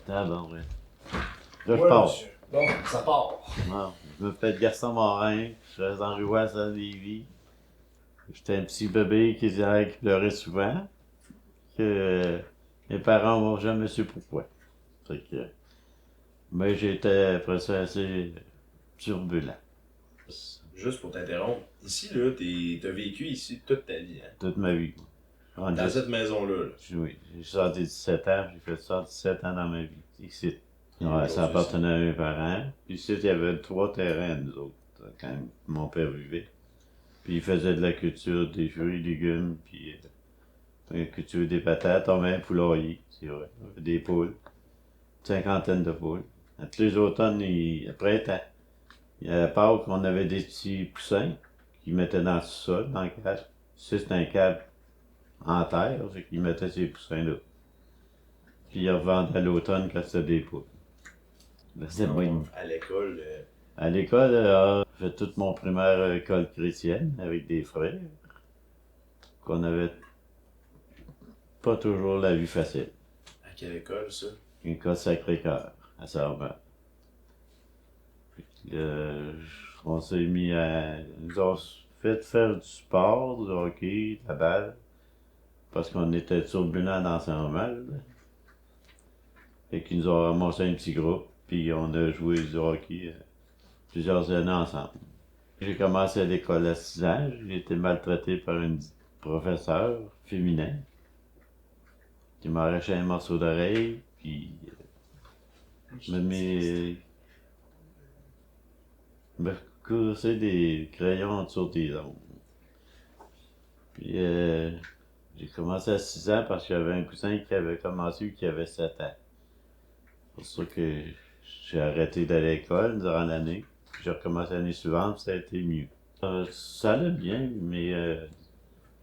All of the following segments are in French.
Ah, bon, ouais. Là, je Ouais, pars. monsieur. Bon, ça part. Non, je m'appelle Gaston Morin, je reste dans Ruas à Lévis. J'étais un petit bébé qui pleurait souvent, que mes parents m'ont jamais su pourquoi. Fait que, mais j'étais après ça assez turbulent Juste pour t'interrompre, ici, là, t'as vécu ici toute ta vie, hein? toute ma vie. En Dans cette 10, maison-là, là. oui, j'ai sorti 17 ans, j'ai fait ça 17 ans dans ma vie, ici. Puis Ouais, ça aujourd'hui, c'est. appartenait à mes parents. Puis ici, il y avait 3 terrains, nous autres, quand mon père vivait. Puis il faisait de la culture, des fruits, légumes, puis culture des patates, on met un poulailler, c'est vrai. Des poules, une cinquantaine de poules. À tous les automnes, après, il y a Pâques, on avait des petits poussins qu'ils mettaient dans le sol, dans le cage. Ça, c'est un câble en terre, c'est qu'ils mettaient ces poussins-là. Puis ils revendaient à l'automne quand c'était des poules. Ben, c'est Sinon, bon. à l'école, À l'école, j'ai fait toute mon primaire à école chrétienne avec des frères, qu'on avait pas toujours la vie facile. à quelle école, ça? École Sacré-Cœur, à Saint-Romuald. Euh, on s'est mis à. Ils nous ont fait faire du sport, du hockey, de la balle, parce qu'on était turbulents dans Saint-Romuald. Et qu'ils nous ont ramassé un petit groupe, puis on a joué du hockey plusieurs années ensemble. J'ai commencé à l'école à 6 ans, j'ai été maltraité par une professeure féminin qui m'a arraché un morceau d'oreille, puis me coursé des crayons sur des ongles. Puis j'ai commencé à 6 ans parce que j'avais un cousin qui avait commencé qui avait 7 ans. C'est pour ça que j'ai arrêté d'aller à l'école durant l'année. Puis j'ai recommencé l'année suivante, ça a été mieux. Ça allait bien, mais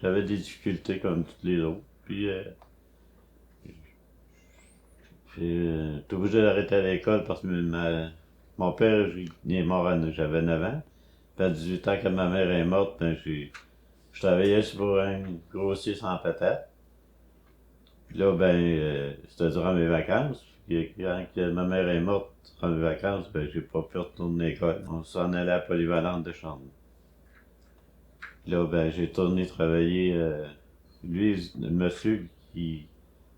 j'avais des difficultés comme toutes les autres. Puis j'étais obligé d'arrêter à l'école parce que mon père il est mort j'avais 9 ans. Puis à 18 ans que ma mère est morte, ben, je travaillais pour un grossier sans patate. Puis là, ben, c'était durant mes vacances. Puis quand ma mère est morte durant mes vacances, ben, j'ai pas pu retourner à l'école. On s'en allait à la polyvalente de Chambre. Puis là, ben, j'ai tourné travailler. Lui, le monsieur qui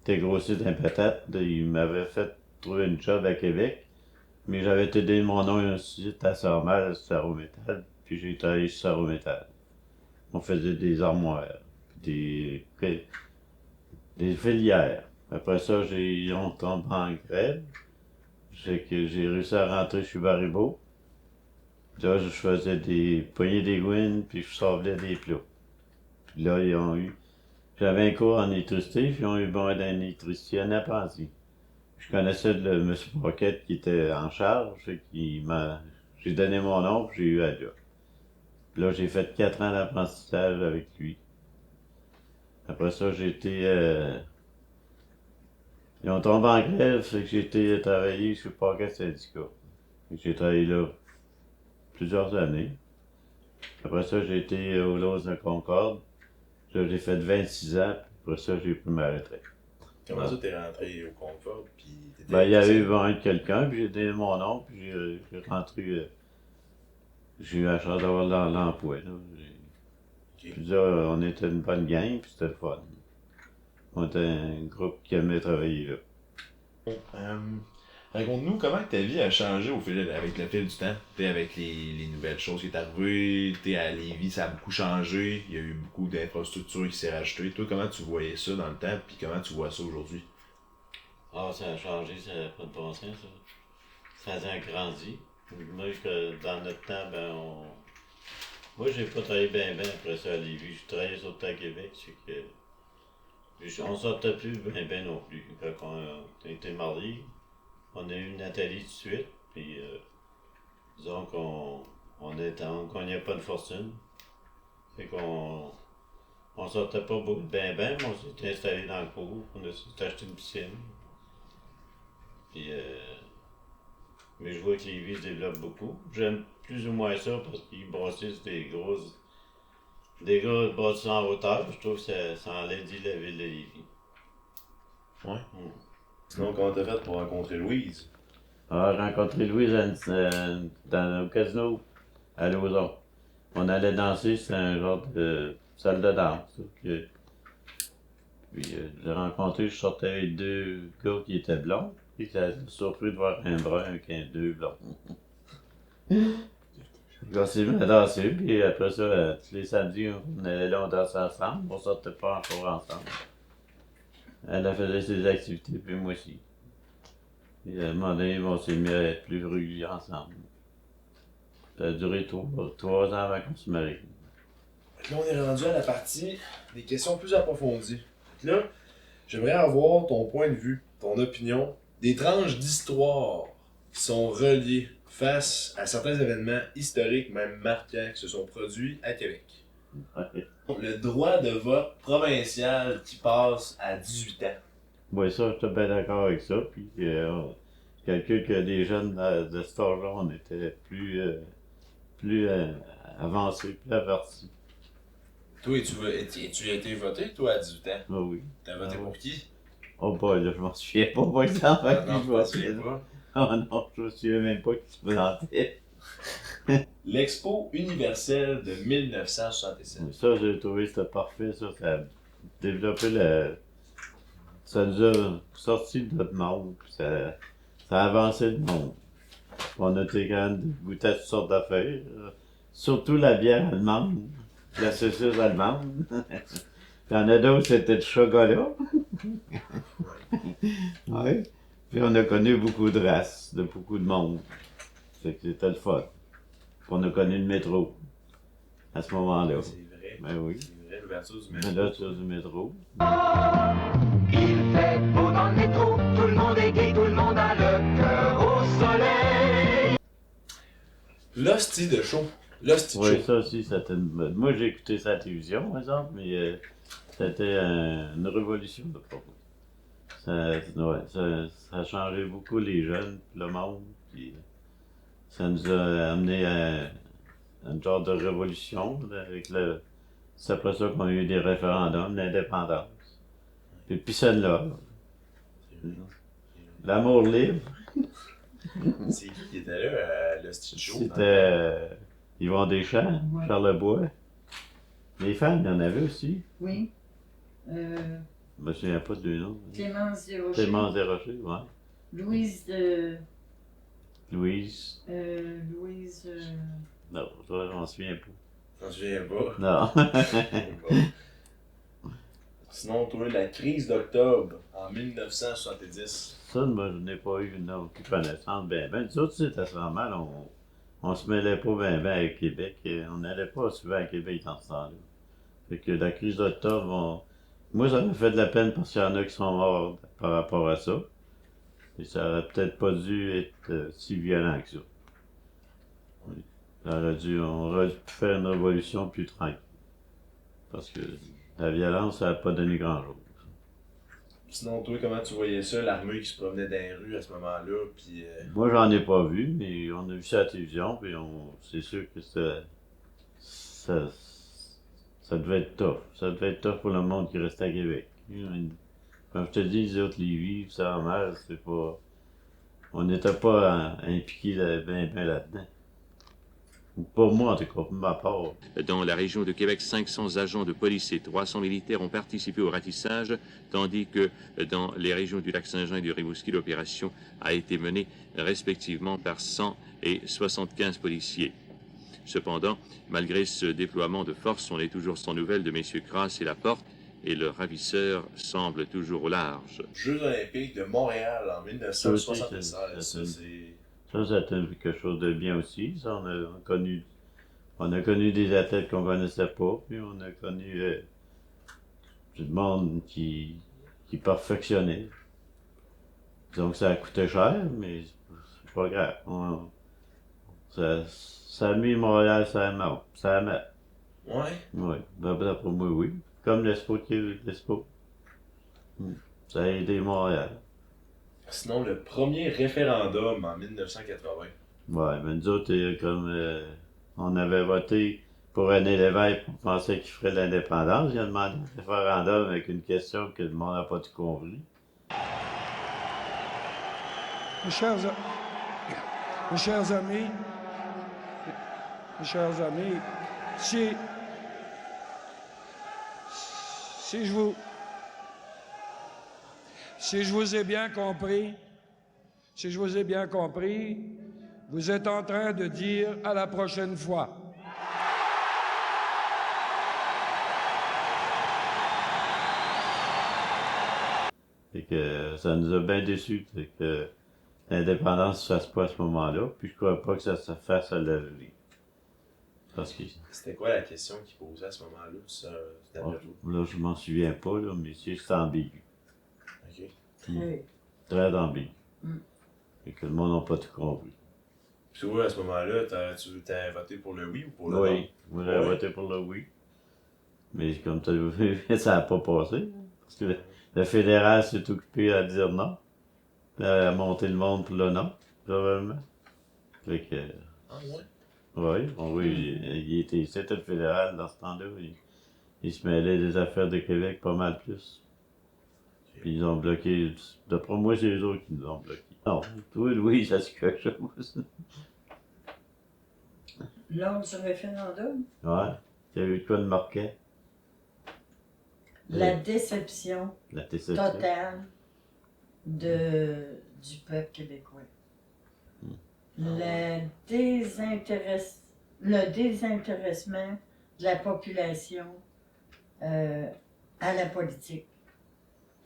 était grossier d'un patate, là, il m'avait fait trouver une job à Québec. Mais j'avais été donné mon nom un site à Sormal, Sarro Métal. Puis j'ai travaillé sur Sarro Métal. On faisait des armoires, des, des filières. Après ça, on tombe en grève. J'ai réussi à rentrer chez Baribeau. Là, je faisais des poignées d'aiguines, puis je sablais des plats. Puis là, ils ont eu. J'avais un cours en électricité, puis ils ont eu besoin d'un électricien apprenti. Je connaissais le monsieur Pocket qui était en charge, et J'ai donné mon nom, puis j'ai eu à job. Puis là, j'ai fait 4 ans d'apprentissage avec lui. Après ça, j'ai été. Ils ont tombé en grève, c'est que j'ai été travailler chez Pocket Syndicat. J'ai travaillé là plusieurs années. Après ça, j'ai été au Lowe's de Concorde. Là, j'ai fait 26 ans, puis après ça, j'ai pris ma retraite. Comment ça t'es rentré au Concorde, puis Ben, il y t'étais a eu sérieux? besoin de quelqu'un, puis j'ai donné mon nom, puis j'ai rentré. J'ai eu la chance d'avoir l'emploi. Là. Ok. On était une bonne gang, puis c'était le fun. On était un groupe qui aimait travailler là. Euh, Raconte-nous comment ta vie a changé avec le fil du temps. T'es avec les nouvelles choses qui sont arrivées, t'es à Lévis, ça a beaucoup changé, il y a eu beaucoup d'infrastructures qui s'est rajoutées. Toi, comment tu voyais ça dans le temps, puis comment tu vois ça aujourd'hui? Ah, ça a changé, ça n'a pas de bon sens, ça. Ça a grandi. Moi, dans notre temps, moi, j'ai pas travaillé bien après ça à Lévis. J'ai travaillé surtout à Québec, c'est que. On sortait plus bien non plus. Quand on a été mariés, on a eu Nathalie tout de suite, puis disons on gagnait pas de fortune. Fait on sortait pas mais on s'était installé dans le cours, on s'est acheté une piscine. Puis mais je vois que les vies se développent beaucoup. J'aime plus ou moins ça parce qu'ils bâtissent des grosses bâtisses en hauteur. Je trouve que ça enlaidit la ville de Lévis. Ouais. Mm. Sinon, comment t'as fait pour rencontrer Louise? Alors, j'ai rencontré Louise au casino à Lauson. On allait danser, c'était un genre de salle de danse. Puis j'ai rencontré, je sortais avec deux gars qui étaient blonds. Puis ça m'a surpris de voir un brun avec un deux blonds. On s'est mis à danser, puis après ça, tous les samedis, on allait là, on dansait ensemble. On sortait pas encore ensemble. Elle faisait ses activités, puis moi aussi. Puis à un moment donné, on s'est mis à être plus réguliers ensemble. Ça a duré 3 ans avant qu'on se marie. Là, on est rendu à la partie des questions plus approfondies. Là, j'aimerais avoir ton point de vue, ton opinion, des tranches d'histoire qui sont reliées face à certains événements historiques, même marquants, qui se sont produits à Québec. Ouais. Le droit de vote provincial qui passe à 18 ans. Oui, ça, j'étais bien d'accord avec ça. Puis, je calcule que les jeunes de cet âge-là, on était plus avancés, plus avertis. Toi, tu as été voté, toi, à 18 ans? Ah oui. T'as voté Ah pour oui. qui? Oh boy, là, je m'en souviens pas, par exemple, à qui Non, je je m'en souviens votais. pas. Oh non, je me souviens même pas qui se présentait. L'Expo universelle de 1967. Mais ça, j'ai trouvé que c'était parfait, ça a développé le... Ça nous a sorti de notre monde, puis ça a avancé le monde. On a été quand même goûté à toutes sortes d'affaires. Surtout la bière allemande, la saucisse allemande. Puis il y en a d'autres, c'était du chocolat. Ouais. Puis on a connu beaucoup de races, de beaucoup de monde. Fait que c'était le fun. Puis on a connu le métro à ce moment-là. C'est vrai. Ben oui. C'est vrai, l'ouverture du Mais métro. là, sur du métro. Il fait beau dans le métro, tout le monde est gai, tout le monde a le cœur au soleil. L'hostie de show. L'hostie de Oui, show. ça aussi, c'était une... Moi, j'ai écouté ça à la télévision, par exemple, mais c'était une révolution de propos. Ça a changé beaucoup les jeunes, le monde, puis ça nous a amené à un genre de révolution avec le... C'est après ça qu'on a eu des référendums, l'indépendance. Puis celle-là, l'amour libre, C'est qui était là à l'hostie de show? c'était Yvon Deschamps, Ouais. Charles Lebois. Les femmes, il y en avait aussi. Oui. Je me souviens pas du nom. Clémence Desrochers. Clémence Desrochers, ouais. Louise de. Louise. Louise. Non, ça, je m'en souviens pas. J'en souviens pas. Non. Sinon, toi, la crise d'octobre en 1970. Ça, moi, je n'ai pas eu aucune connaissance. Nous autres, c'était normal, on se mêlait pas ben avec Québec. On n'allait pas souvent à Québec dans ce temps-là. Fait que la crise d'octobre, moi, ça m'a fait de la peine parce qu'il y en a qui sont morts par rapport à ça. Et ça aurait peut-être pas dû être si violent que ça. On aurait dû faire une révolution plus tranquille. Parce que la violence, ça n'a pas donné grand-chose. Sinon, toi, comment tu voyais ça, l'armée qui se promenait dans les rues à ce moment-là, puis... Moi, j'en ai pas vu, mais on a vu ça à la télévision, puis c'est sûr que ça devait être tough. Ça devait être tough pour le monde qui restait à Québec. Comme je te dis, les autres, les vivres, ça en mer, c'est pas... On n'était pas impliqués ben là-dedans. Pour moi, en tout cas, pour ma part. Dans la région de Québec, 500 agents de police et 300 militaires ont participé au ratissage, tandis que dans les régions du Lac-Saint-Jean et du Rimouski, l'opération a été menée respectivement par 100 et 75 policiers. Cependant, malgré ce déploiement de force, on n'est toujours sans nouvelles de messieurs Crasse et Laporte, et le ravisseur semble toujours au large. Jeux olympiques de Montréal en 1976. Ça, c'est... Ça a été quelque chose de bien aussi. Ça, on a connu des athlètes qu'on connaissait pas, puis on a connu du monde qui perfectionnait. Donc ça a coûté cher, mais c'est pas grave. Ça a mis Montréal, ça a mis. Ouais. Oui, d'après moi, oui. Comme l'Expo de Québec, l'Expo. Ça a aidé Montréal. Sinon, le premier référendum en 1980. Ouais, mais nous autres, on avait voté pour René Lévesque, on pensait qu'il ferait l'indépendance. Il a demandé un référendum avec une question que le monde n'a pas tout compris. Mes chers amis, si je vous ai bien compris, vous êtes en train de dire à la prochaine fois. Fait que ça nous a bien déçus. Fait que l'indépendance ne se fasse pas à ce moment-là. Puis je crois pas que ça se fasse à l'avenir. Parce que. C'était quoi la question qu'il posait à ce moment-là? Là, je m'en souviens pas, là, mais c'est ambigu. Ok. Oui. Très ambigu. Mm. Fait que le monde n'a pas tout compris. Puis toi, à ce moment-là, t'as voté pour le oui ou pour le non? Oui, moi j'avais voté pour le oui. Mais comme tu as vu, ça n'a pas passé. Parce que le fédéral s'est occupé à dire non. Puis à monter le monde pour le non, probablement. Fait que. Ah ouais? Oui, c'était le fédéral dans ce temps-là. Il se mêlait des affaires de Québec pas mal plus. Puis ils ont bloqué. D'après moi, c'est eux autres qui nous ont bloqués. Non, toi, Louis, ça c'est quelque chose. Lors du référendum, Ouais. Il y a eu de quoi de marquant? la déception La TCC. totale du peuple québécois. Le désintéressement de la population à la politique.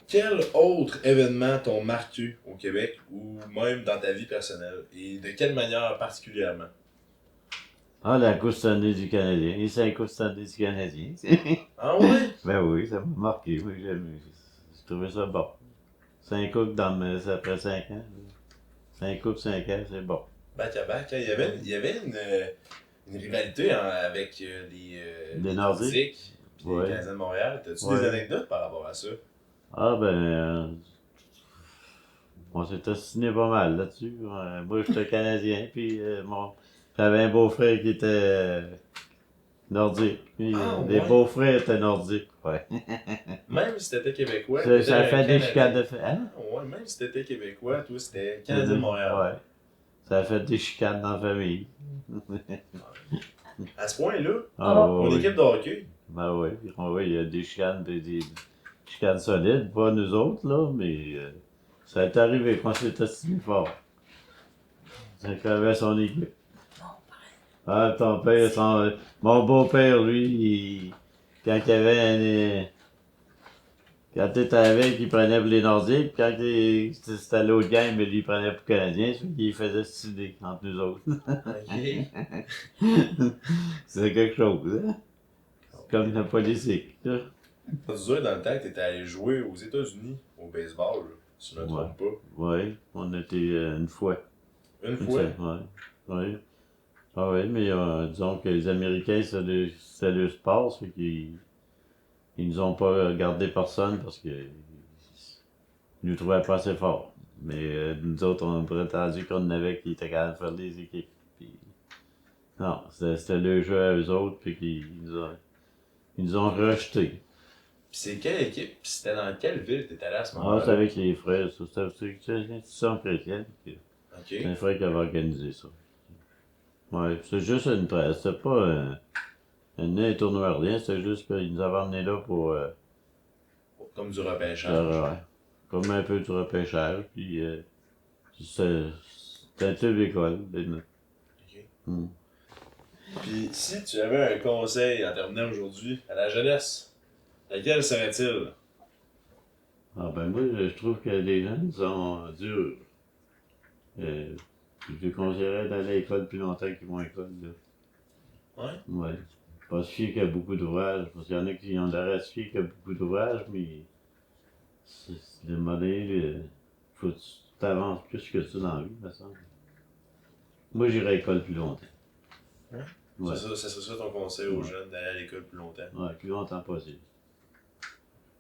Quel autre événement t'ont marqué au Québec ou même dans ta vie personnelle? Et de quelle manière particulièrement? Ah, la Coupe Stanley du Canadien. Et c'est la Coupe Stanley du Canadien. Ah ouais? Ben oui, ça m'a marqué. Oui, j'ai trouvé ça bon. 5 coupes après 5 ans. 5 coupes, 5 ans, c'est bon. Back à back. Hein? Il y avait une rivalité avec les Nordiques puis les Ouais. Canadiens de Montréal. T'as-tu Ouais. des anecdotes par rapport à ça? Ah ben, on s'est assassiné pas mal là-dessus. Moi, j'étais Canadien, puis j'avais un beau-frère qui était nordique. Puis, les ouais? beaux-frères étaient nordiques, ouais. Même si t'étais québécois. Ça fait des chicanes de fait. Hein? Ah ouais, même si t'étais québécois, toi c'était Canadien de Montréal. Ouais. Ça a fait des chicanes dans la famille. À ce point-là, Ah, pour oui. l'équipe de hockey, Ben oui, il y a des chicanes, des chicanes solides, pas nous autres, là, mais ça est arrivé quand c'était si fort. Ça avait son équipe. Ah, ton père, mon beau-père, lui, quand il y avait quand t'étais avec, il prenait pour les Nordiques, quand c'était l'autre game, lui, il prenait pour les Canadiens, ça fait qu'il faisait stider entre nous autres. ok. C'est quelque chose, hein? C'est comme la politique, là. Ça te dire dans le temps que t'étais allé jouer aux États-Unis au baseball, là, si je me trompe pas. Oui, on était une fois. Une fois. Oui. Ah oui, mais disons que les Américains, c'est le sport, c'est qu'ils nous ont pas gardé personne parce qu'ils nous trouvaient pas assez forts. Mais nous autres, on a prétendu qu'on en avait qui étaient capables de faire des équipes. Puis, non, c'était le jeu à eux autres, puis qu'ils nous ont rejetés. Puis c'est quelle équipe? Puis c'était dans quelle ville t'étais allé à ce Ah, moment-là? c'est avec les frères, ça. C'est une institution chrétienne. Ok. C'est un frère qui avait organisé ça. Ouais, c'est juste une presse. C'était pas un tournoi rien, c'est juste qu'ils nous avaient emmenés là pour. Comme du repêchage. Ouais, comme un peu du repêchage, puis c'était un club d'école. Ok. Mm. Puis si tu avais un conseil en terminant aujourd'hui à la jeunesse, lequel serait-il? Ah ben moi, je trouve que les jeunes sont durs. Je les conseillerais d'aller à l'école plus longtemps qu'ils vont à l'école, là. Ouais? Ouais. Pas se fier qu'il y a beaucoup d'ouvrages, parce qu'il y en a qui ont l'air à se fier qu'il y a beaucoup d'ouvrages, mais le modèle, faut que tu t'avances plus que ça dans la vie, me semble. Moi, j'irai à l'école plus longtemps. Ouais? Ouais. C'est ça ton conseil aux jeunes d'aller à l'école plus longtemps? Ouais, plus longtemps possible.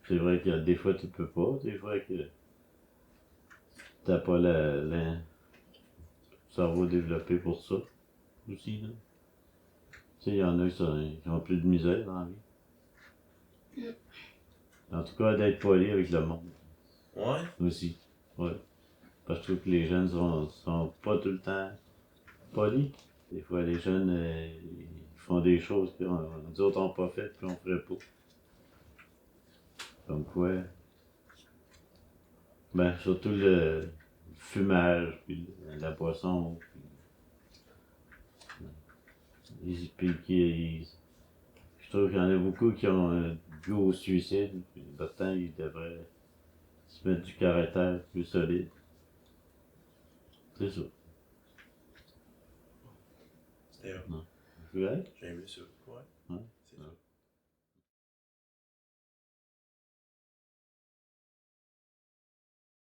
C'est vrai que des fois tu peux pas, des fois que t'as pas le cerveau développé pour ça aussi, là. Tu sais, il y en a qui ont plus de misère dans la vie. En tout cas, d'être poli avec le monde Ouais? aussi. Ouais. Parce que je trouve que les jeunes sont pas tout le temps polis. Des fois, les jeunes, ils font des choses que nous autres n'ont pas faites, puis on ferait pas. Comme quoi. Ben, surtout le fumage, puis la boisson, je trouve qu'il y en a beaucoup qui ont un goût au suicide, puis pourtant, ils devraient se mettre du caractère plus solide. C'est ça. C'était C'est vrai? j'ai aimé ça. Ouais. Ouais.